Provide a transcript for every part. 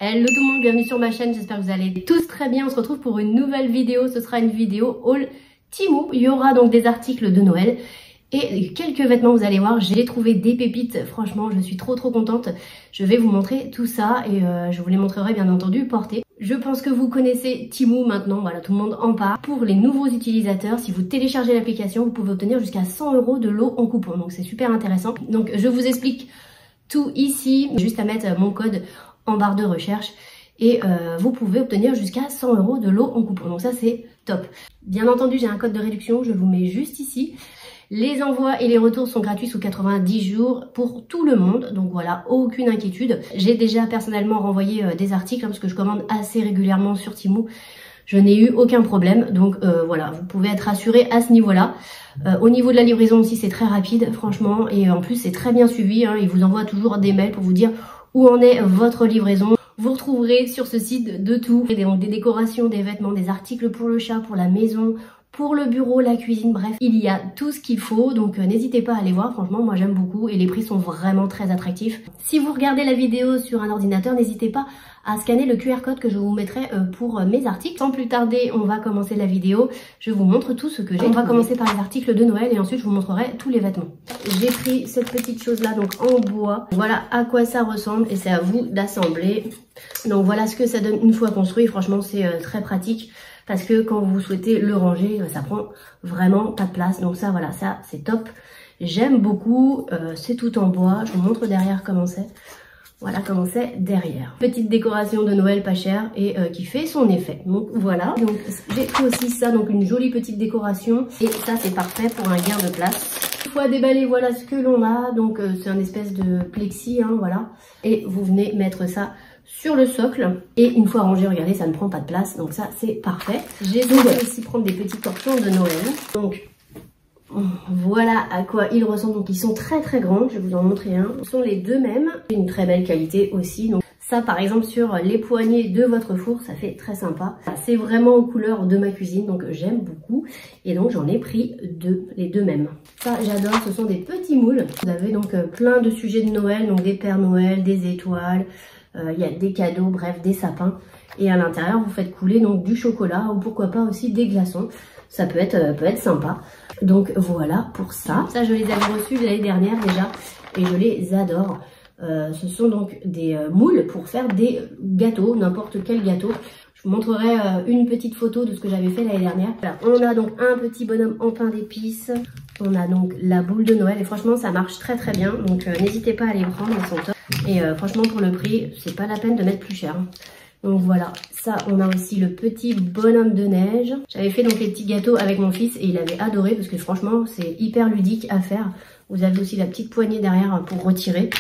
Hello tout le monde, bienvenue sur ma chaîne, j'espère que vous allez tous très bien. On se retrouve pour une nouvelle vidéo, ce sera une vidéo haul Temu. Il y aura donc des articles de Noël et quelques vêtements, vous allez voir, j'ai trouvé des pépites, franchement je suis trop contente. Je vais vous montrer tout ça et je vous les montrerai bien entendu portés. Je pense que vous connaissez Temu maintenant, voilà, tout le monde en parle. Pour les nouveaux utilisateurs, si vous téléchargez l'application, vous pouvez obtenir jusqu'à 100 € de lot en coupon, donc c'est super intéressant. Donc je vous explique tout ici, juste à mettre mon code en barre de recherche et vous pouvez obtenir jusqu'à 100 € de lot en coupon, donc ça c'est top. Bien entendu j'ai un code de réduction, je vous mets juste ici. Les envois et les retours sont gratuits sous 90 jours pour tout le monde, donc voilà, aucune inquiétude. J'ai déjà personnellement renvoyé des articles parce que je commande assez régulièrement sur Temu. Je n'ai eu aucun problème, donc voilà, vous pouvez être rassuré à ce niveau-là. Au niveau de la livraison aussi, c'est très rapide, franchement, et en plus c'est très bien suivi, hein. Ils vous envoient toujours des mails pour vous dire où en est votre livraison. Vous retrouverez sur ce site de tout, donc des décorations, des vêtements, des articles pour le chat, pour la maison, pour le bureau, la cuisine, bref, il y a tout ce qu'il faut, donc n'hésitez pas à aller voir, franchement moi j'aime beaucoup et les prix sont vraiment très attractifs. Si vous regardez la vidéo sur un ordinateur, n'hésitez pas à scanner le QR code que je vous mettrai pour mes articles. Sans plus tarder, on va commencer la vidéo, je vous montre tout ce que j'ai. On va commencer par les articles de Noël et ensuite je vous montrerai tous les vêtements. J'ai pris cette petite chose là, donc en bois, voilà à quoi ça ressemble et c'est à vous d'assembler. Donc voilà ce que ça donne une fois construit, franchement c'est très pratique. Parce que quand vous souhaitez le ranger, ça prend vraiment pas de place. Donc ça, voilà, ça c'est top. J'aime beaucoup. C'est tout en bois. Je vous montre derrière comment c'est. Voilà comment c'est derrière. Petite décoration de Noël pas chère et qui fait son effet. Donc voilà. Donc j'ai pris aussi ça, donc une jolie petite décoration. Et ça c'est parfait pour un gain de place. Une fois déballé, voilà ce que l'on a. Donc c'est un espèce de plexi, hein, voilà. Et vous venez mettre ça sur le socle et une fois rangé, regardez, ça ne prend pas de place, donc ça c'est parfait. J'ai dû aussi prendre des petits torchons de Noël, donc voilà à quoi ils ressemblent. Donc ils sont très grands, je vais vous en montrer un. Ce sont les deux mêmes, une très belle qualité aussi. Donc ça par exemple sur les poignées de votre four, ça fait très sympa. C'est vraiment aux couleurs de ma cuisine, donc j'aime beaucoup. Et donc j'en ai pris deux, les deux mêmes. Ça j'adore, ce sont des petits moules. Vous avez donc plein de sujets de Noël, donc des Pères Noël, des étoiles. Il y a des cadeaux, bref, des sapins. Et à l'intérieur, vous faites couler donc du chocolat ou pourquoi pas aussi des glaçons. Ça peut être sympa. Donc voilà pour ça. Ça, je les avais reçus l'année dernière déjà et je les adore. Ce sont donc des moules pour faire des gâteaux, n'importe quel gâteau. Je vous montrerai une petite photo de ce que j'avais fait l'année dernière. Voilà, on a donc un petit bonhomme en pain d'épices. On a donc la boule de Noël et franchement ça marche très bien. Donc n'hésitez pas à les prendre, ils sont top. Et franchement pour le prix, c'est pas la peine de mettre plus cher. Donc voilà, ça on a aussi le petit bonhomme de neige. J'avais fait donc les petits gâteaux avec mon fils et il avait adoré parce que franchement c'est hyper ludique à faire. Vous avez aussi la petite poignée derrière pour retirer.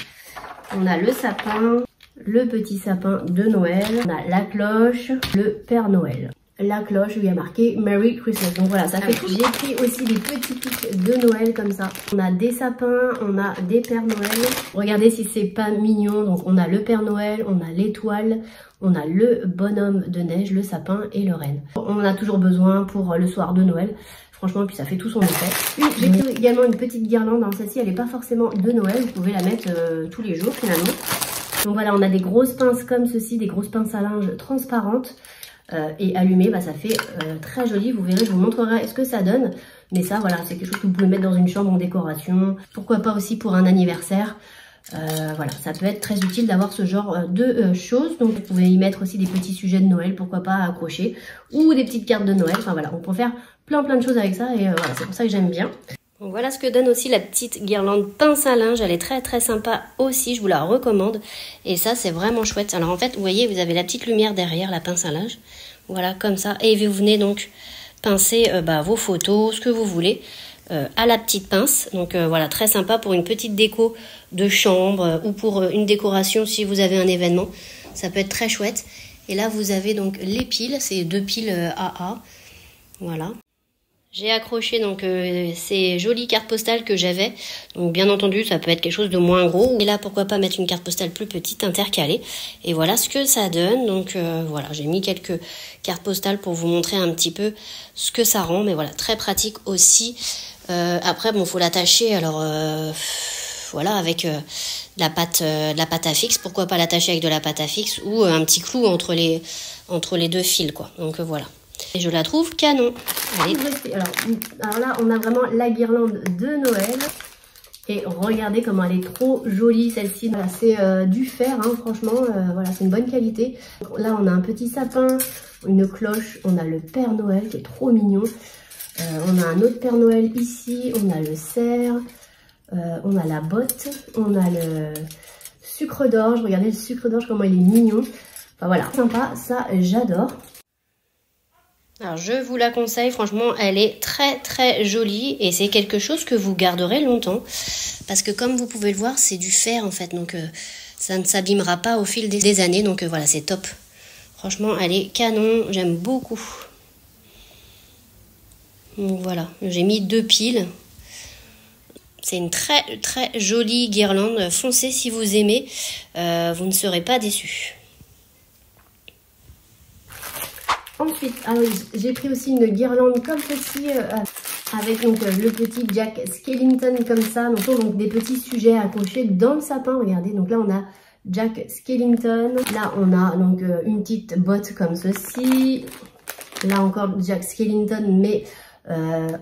On a le sapin, le petit sapin de Noël, on a la cloche, le Père Noël. La cloche lui a marqué Merry Christmas. Donc voilà, ça fait que j'ai pris aussi des petits pics de Noël comme ça. On a des sapins, on a des Pères Noël. Regardez si c'est pas mignon. Donc on a le Père Noël, on a l'étoile, on a le bonhomme de neige, le sapin et le renne. On en a toujours besoin pour le soir de Noël. Franchement, puis ça fait tout son effet. J'ai pris également une petite guirlande. Celle-ci, elle n'est pas forcément de Noël. Vous pouvez la mettre tous les jours finalement. Donc voilà, on a des grosses pinces comme ceci, des grosses pinces à linge transparentes. Et allumé, bah, ça fait très joli. Vous verrez, je vous montrerai ce que ça donne. Mais ça, voilà, c'est quelque chose que vous pouvez mettre dans une chambre en décoration. Pourquoi pas aussi pour un anniversaire. Voilà, ça peut être très utile d'avoir ce genre de choses. Donc vous pouvez y mettre aussi des petits sujets de Noël, pourquoi pas accrocher. Ou des petites cartes de Noël. Enfin voilà, on peut faire plein de choses avec ça. Et voilà, c'est pour ça que j'aime bien. Donc voilà ce que donne aussi la petite guirlande pince à linge. Elle est très sympa aussi, je vous la recommande. Et ça c'est vraiment chouette. Alors en fait vous voyez, vous avez la petite lumière derrière la pince à linge. Voilà comme ça. Et vous venez donc pincer vos photos, ce que vous voulez, à la petite pince. Donc voilà, très sympa pour une petite déco de chambre ou pour une décoration si vous avez un événement. Ça peut être très chouette. Et là vous avez donc les piles, c'est 2 piles AA. Voilà. J'ai accroché donc ces jolies cartes postales que j'avais. Donc bien entendu, ça peut être quelque chose de moins gros. Et là, pourquoi pas mettre une carte postale plus petite intercalée. Et voilà ce que ça donne. Donc voilà, j'ai mis quelques cartes postales pour vous montrer un petit peu ce que ça rend. Mais voilà, très pratique aussi. Après, bon, faut l'attacher. Alors, voilà, avec la pâte à fixe. Pourquoi pas l'attacher avec de la pâte à fixe ou un petit clou entre les deux fils, quoi. Donc voilà. Et je la trouve canon. Allez. Alors là, on a vraiment la guirlande de Noël. Et regardez comment elle est trop jolie, celle-ci. Voilà, c'est du fer, hein, franchement. Voilà, c'est une bonne qualité. Là, on a un petit sapin, une cloche. On a le Père Noël qui est trop mignon. On a un autre Père Noël ici. On a le cerf. On a la botte. On a le sucre d'orge. Regardez le sucre d'orge, comment il est mignon. Enfin voilà, sympa. Ça, j'adore. Alors je vous la conseille, franchement elle est très très jolie et c'est quelque chose que vous garderez longtemps parce que comme vous pouvez le voir c'est du fer en fait, donc ça ne s'abîmera pas au fil des années, donc voilà, c'est top. Franchement elle est canon, j'aime beaucoup. Donc voilà, j'ai mis 2 piles. C'est une très très jolie guirlande, foncez si vous aimez, vous ne serez pas déçus. Ensuite, ah oui, j'ai pris aussi une guirlande comme ceci avec donc le petit Jack Skellington comme ça, donc des petits sujets accrochés dans le sapin. Regardez, donc là on a Jack Skellington, là on a donc une petite botte comme ceci, là encore Jack Skellington mais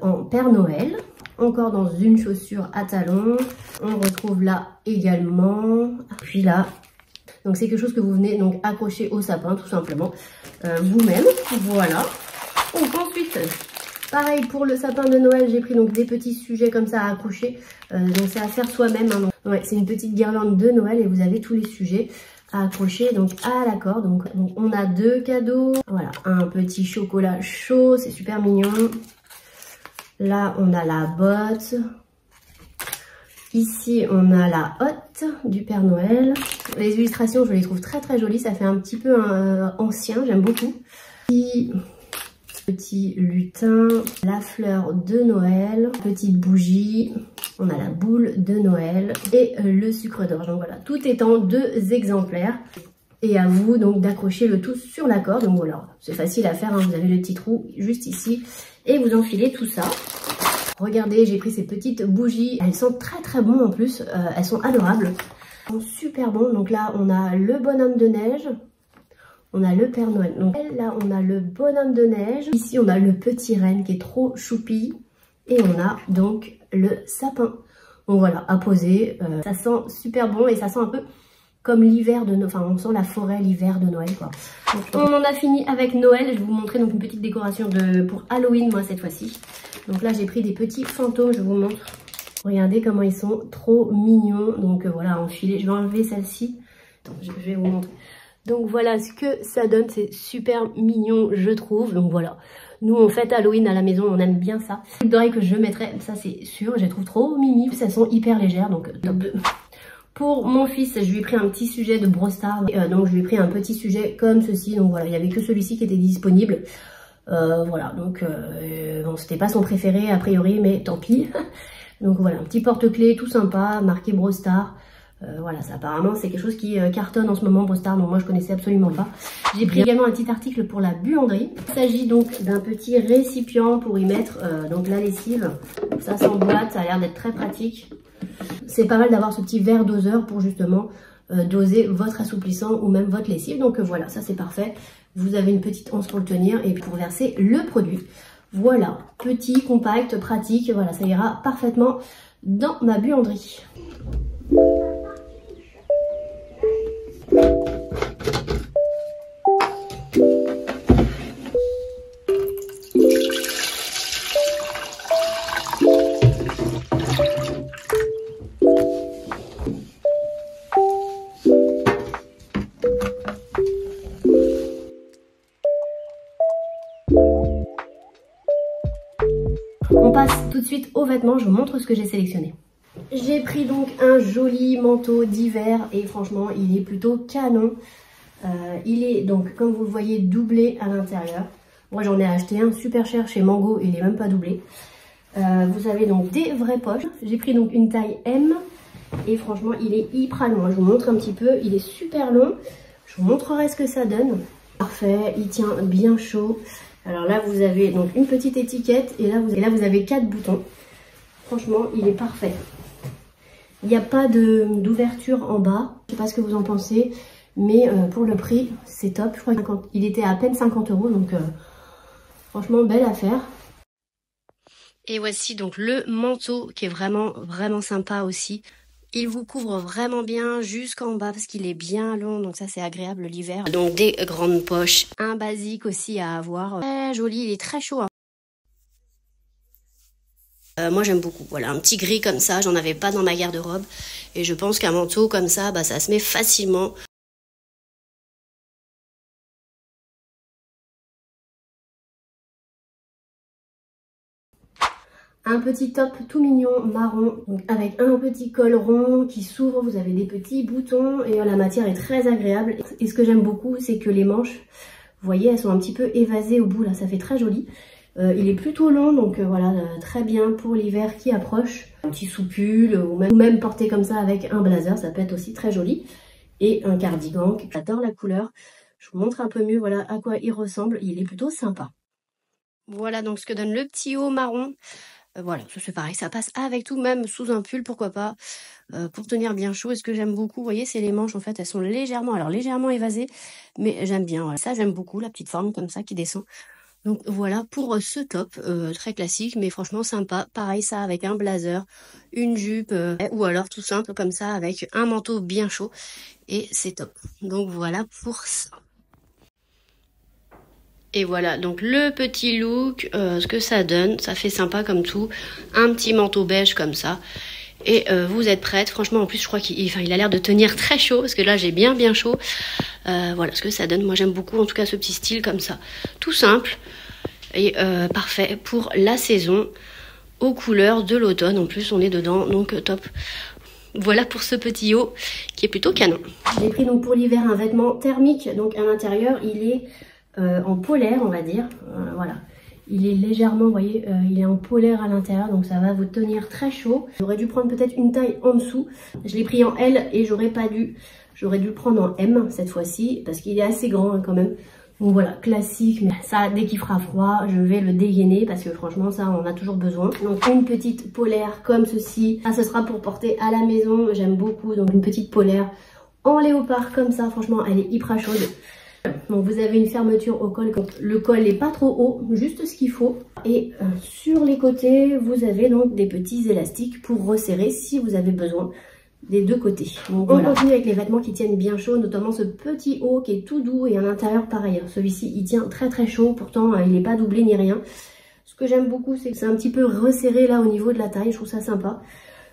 en Père Noël, encore dans une chaussure à talons. On retrouve là également, puis là. Donc c'est quelque chose que vous venez donc accrocher au sapin tout simplement vous-même. Voilà. Donc ensuite, pareil pour le sapin de Noël, j'ai pris donc des petits sujets comme ça à accrocher. Donc c'est à faire soi-même. Hein, ouais, c'est une petite guirlande de Noël et vous avez tous les sujets à accrocher donc à la corde. Donc on a 2 cadeaux. Voilà, un petit chocolat chaud, c'est super mignon. Là on a la botte. Ici, on a la hotte du Père Noël. Les illustrations, je les trouve très très jolies. Ça fait un petit peu ancien, j'aime beaucoup. Petit lutin, la fleur de Noël, petite bougie. On a la boule de Noël et le sucre d'orge. Donc voilà, tout est en 2 exemplaires. Et à vous donc d'accrocher le tout sur la corde. Donc voilà, c'est facile à faire, hein. Vous avez le petit trou juste ici. Et vous enfilez tout ça. Regardez, j'ai pris ces petites bougies. Elles sont très très bonnes en plus. Elles sont adorables. Elles sont super bonnes. Donc là, on a le bonhomme de neige. On a le Père Noël. Donc là, on a le bonhomme de neige. Ici, on a le petit renne qui est trop choupi. Et on a donc le sapin. Donc voilà, à poser. Ça sent super bon et ça sent un peu comme l'hiver de Noël. Enfin, on sent la forêt, l'hiver de Noël, quoi. Donc, on en a fini avec Noël. Je vais vous montrer donc une petite décoration pour Halloween, moi, cette fois-ci. Donc là, j'ai pris des petits fantômes, je vous montre. Regardez comment ils sont trop mignons. Donc voilà, enfilé. Je vais enlever celle-ci. Je vais vous montrer. Donc voilà ce que ça donne. C'est super mignon, je trouve. Donc voilà. Nous, on fête Halloween à la maison. On aime bien ça. Les d'oreilles que je mettrai, ça c'est sûr. Je les trouve trop mimi. Elles sont hyper légères. Donc top. Pour mon fils, je lui ai pris un petit sujet de Brostar. Donc je lui ai pris un petit sujet comme ceci. Donc voilà, il n'y avait que celui-ci qui était disponible. Voilà, donc bon, c'était pas son préféré a priori, mais tant pis. Donc voilà, un petit porte-clés tout sympa, marqué Brostar. Voilà, ça apparemment c'est quelque chose qui cartonne en ce moment, Brostar, donc moi je connaissais absolument pas. J'ai pris également un petit article pour la buanderie. Il s'agit donc d'un petit récipient pour y mettre donc la lessive. Ça s'emboîte, ça a l'air d'être très pratique. C'est pas mal d'avoir ce petit verre doseur pour justement doser votre assouplissant ou même votre lessive. Donc voilà, ça c'est parfait. Vous avez une petite anse pour le tenir et pour verser le produit. Voilà, petit, compact, pratique. Voilà, ça ira parfaitement dans ma buanderie. On passe tout de suite aux vêtements, je vous montre ce que j'ai sélectionné. J'ai pris donc un joli manteau d'hiver et franchement il est plutôt canon. Il est donc comme vous le voyez doublé à l'intérieur. Moi j'en ai acheté un super cher chez Mango, il n'est même pas doublé. Vous avez donc des vraies poches. J'ai pris donc une taille M et franchement il est hyper long. Je vous montre un petit peu, il est super long. Je vous montrerai ce que ça donne. Parfait, il tient bien chaud. Alors là vous avez donc une petite étiquette et là vous avez 4 boutons. Franchement il est parfait. Il n'y a pas d'ouverture en bas. Je sais pas ce que vous en pensez, mais pour le prix, c'est top. Je crois qu'il était à peine 50 €, donc franchement, belle affaire. Et voici donc le manteau qui est vraiment, vraiment sympa aussi. Il vous couvre vraiment bien jusqu'en bas parce qu'il est bien long, donc ça c'est agréable l'hiver. Donc des grandes poches, un basique aussi à avoir. Très joli, il est très chaud, hein. Moi j'aime beaucoup, voilà, un petit gris comme ça, j'en avais pas dans ma garde-robe. Et je pense qu'un manteau comme ça, bah, ça se met facilement. Un petit top tout mignon marron, donc avec un petit col rond qui s'ouvre, vous avez des petits boutons et la matière est très agréable. Et ce que j'aime beaucoup, c'est que les manches, vous voyez, elles sont un petit peu évasées au bout, là, ça fait très joli. Il est plutôt long, donc voilà, très bien pour l'hiver qui approche. Un petit soupule ou même porté comme ça avec un blazer, ça peut être aussi très joli. Et un cardigan, j'adore la couleur. Je vous montre un peu mieux, voilà à quoi il ressemble, il est plutôt sympa. Voilà donc ce que donne le petit haut marron. Voilà, ça c'est pareil, ça passe avec tout, même sous un pull, pourquoi pas, pour tenir bien chaud. Et ce que j'aime beaucoup, vous voyez, c'est les manches, en fait, elles sont légèrement évasées, mais j'aime bien, voilà. Ça j'aime beaucoup, la petite forme comme ça qui descend. Donc voilà pour ce top, très classique, mais franchement sympa. Pareil, ça avec un blazer, une jupe, ou alors tout simple comme ça, avec un manteau bien chaud, et c'est top. Donc voilà pour ça. Et voilà, donc le petit look, ce que ça donne, ça fait sympa comme tout. Un petit manteau beige comme ça. Et vous êtes prête. Franchement, en plus, je crois qu'il a l'air de tenir très chaud, parce que là, j'ai bien chaud. Voilà ce que ça donne. Moi, j'aime beaucoup, en tout cas, ce petit style comme ça. Tout simple et parfait pour la saison, aux couleurs de l'automne. En plus, on est dedans, donc top. Voilà pour ce petit haut qui est plutôt canon. J'ai pris donc pour l'hiver un vêtement thermique. Donc à l'intérieur, il est en polaire, on va dire. Voilà. Il est légèrement, vous voyez, il est en polaire à l'intérieur, donc ça va vous tenir très chaud. J'aurais dû prendre peut-être une taille en dessous. Je l'ai pris en L et j'aurais dû le prendre en M cette fois-ci, parce qu'il est assez grand hein, quand même. Donc voilà, classique, mais ça, dès qu'il fera froid, je vais le dégainer, parce que franchement, ça, on a toujours besoin. Donc une petite polaire comme ceci. Ça, ce sera pour porter à la maison, j'aime beaucoup. Donc une petite polaire en léopard comme ça, franchement, elle est hyper chaude. Donc vous avez une fermeture au col, donc le col n'est pas trop haut, juste ce qu'il faut. Et sur les côtés, vous avez donc des petits élastiques pour resserrer si vous avez besoin des deux côtés. Donc, voilà. On continue avec les vêtements qui tiennent bien chaud, notamment ce petit haut qui est tout doux et à l'intérieur pareil. Celui-ci il tient très chaud, pourtant il n'est pas doublé ni rien. Ce que j'aime beaucoup, c'est que c'est un petit peu resserré là au niveau de la taille, je trouve ça sympa.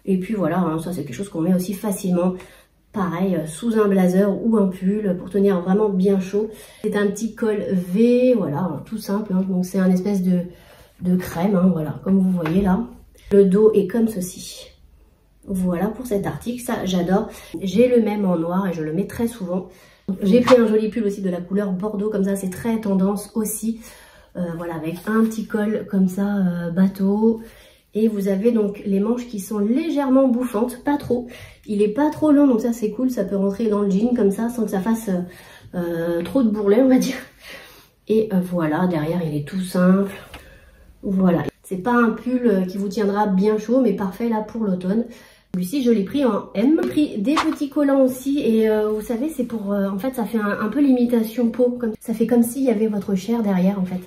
Et puis voilà, hein, ça c'est quelque chose qu'on met aussi facilement. Pareil, sous un blazer ou un pull pour tenir vraiment bien chaud. C'est un petit col V, voilà, tout simple. Hein. Donc c'est un espèce de crème, hein, voilà, comme vous voyez là. Le dos est comme ceci. Voilà pour cet article, ça j'adore. J'ai le même en noir et je le mets très souvent. J'ai pris un joli pull aussi de la couleur bordeaux, comme ça c'est très tendance aussi. Voilà, avec un petit col comme ça, bateau. Et vous avez donc les manches qui sont légèrement bouffantes, pas trop. Il est pas trop long, donc ça c'est cool, ça peut rentrer dans le jean comme ça, sans que ça fasse trop de bourrelet, on va dire. Et voilà, derrière il est tout simple. Voilà, c'est pas un pull qui vous tiendra bien chaud, mais parfait là pour l'automne. Celui-ci je l'ai pris en M. J'ai pris des petits collants aussi, et vous savez c'est pour, en fait ça fait un peu l'imitation peau, comme ça fait comme s'il y avait votre chair derrière en fait.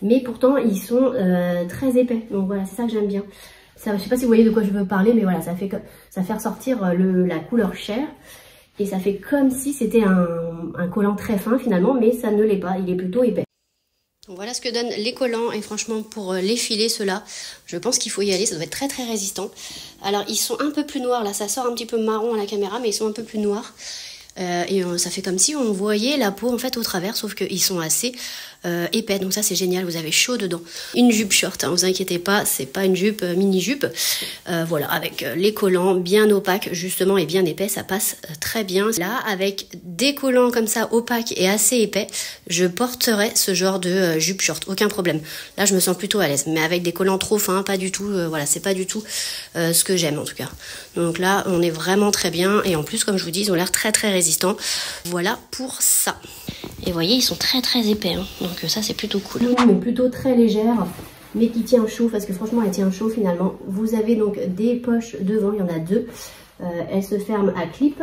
Mais pourtant ils sont très épais, donc voilà, c'est ça que j'aime bien. Ça, je sais pas si vous voyez de quoi je veux parler, mais voilà, ça fait ressortir la couleur chair. Et ça fait comme si c'était un collant très fin finalement, mais ça ne l'est pas, il est plutôt épais. Donc voilà ce que donnent les collants, et franchement pour les filets ceux-là, je pense qu'il faut y aller, ça doit être très résistant. Alors ils sont un peu plus noirs, là ça sort un petit peu marron à la caméra, mais ils sont un peu plus noirs. Et ça fait comme si on voyait la peau en fait au travers, sauf qu'ils sont assez épais, donc ça c'est génial, vous avez chaud dedans. Une jupe short, hein, vous inquiétez pas, c'est pas une jupe mini jupe. Voilà, avec les collants bien opaques justement et bien épais, ça passe très bien. Là avec des collants comme ça opaques et assez épais, je porterai ce genre de jupe short, aucun problème. Là je me sens plutôt à l'aise, mais avec des collants trop fins, pas du tout, voilà, c'est pas du tout ce que j'aime en tout cas. Donc là on est vraiment très bien, et en plus comme je vous dis, ils ont l'air très résistants. Voilà pour ça. Et vous voyez, ils sont très épais, hein. Donc ça c'est plutôt cool. Mais plutôt très légère, mais qui tient chaud, parce que franchement elle tient chaud finalement. Vous avez donc des poches devant, il y en a deux. Elle se ferme à clip.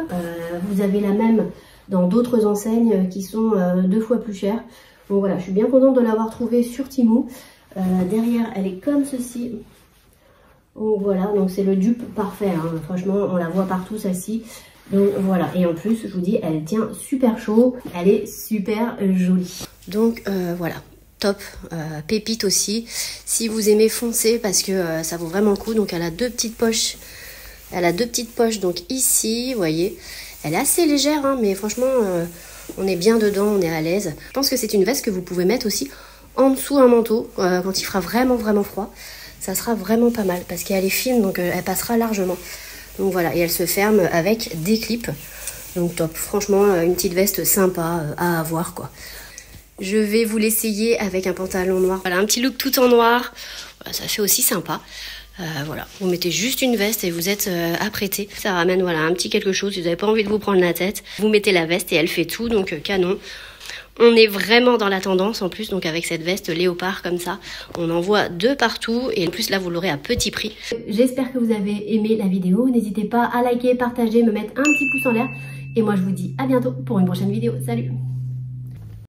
Vous avez la même dans d'autres enseignes qui sont 2 fois plus chères. Donc voilà, je suis bien contente de l'avoir trouvée sur Temu. Derrière, elle est comme ceci. Donc voilà, donc c'est le dupe parfait, hein. Franchement, on la voit partout celle-ci. Donc voilà, et en plus, je vous dis, elle tient super chaud, elle est super jolie. Donc voilà, top, pépite aussi. Si vous aimez foncé, parce que ça vaut vraiment le coup. Donc elle a 2 petites poches. Elle a 2 petites poches, donc ici, vous voyez. Elle est assez légère, hein, mais franchement, on est bien dedans, on est à l'aise. Je pense que c'est une veste que vous pouvez mettre aussi en dessous un manteau, quand il fera vraiment froid. Ça sera vraiment pas mal, parce qu'elle est fine, donc elle passera largement. Donc voilà, et elle se ferme avec des clips. Donc top, franchement, une petite veste sympa à avoir, quoi. Je vais vous l'essayer avec un pantalon noir. Voilà, un petit look tout en noir. Voilà, ça fait aussi sympa. Voilà, vous mettez juste une veste et vous êtes apprêté. Ça ramène voilà un petit quelque chose. Si vous n'avez pas envie de vous prendre la tête, vous mettez la veste et elle fait tout. Donc canon. On est vraiment dans la tendance en plus, donc avec cette veste léopard comme ça, on en voit de partout et en plus là vous l'aurez à petit prix. J'espère que vous avez aimé la vidéo, n'hésitez pas à liker, partager, me mettre un petit pouce en l'air et moi je vous dis à bientôt pour une prochaine vidéo. Salut!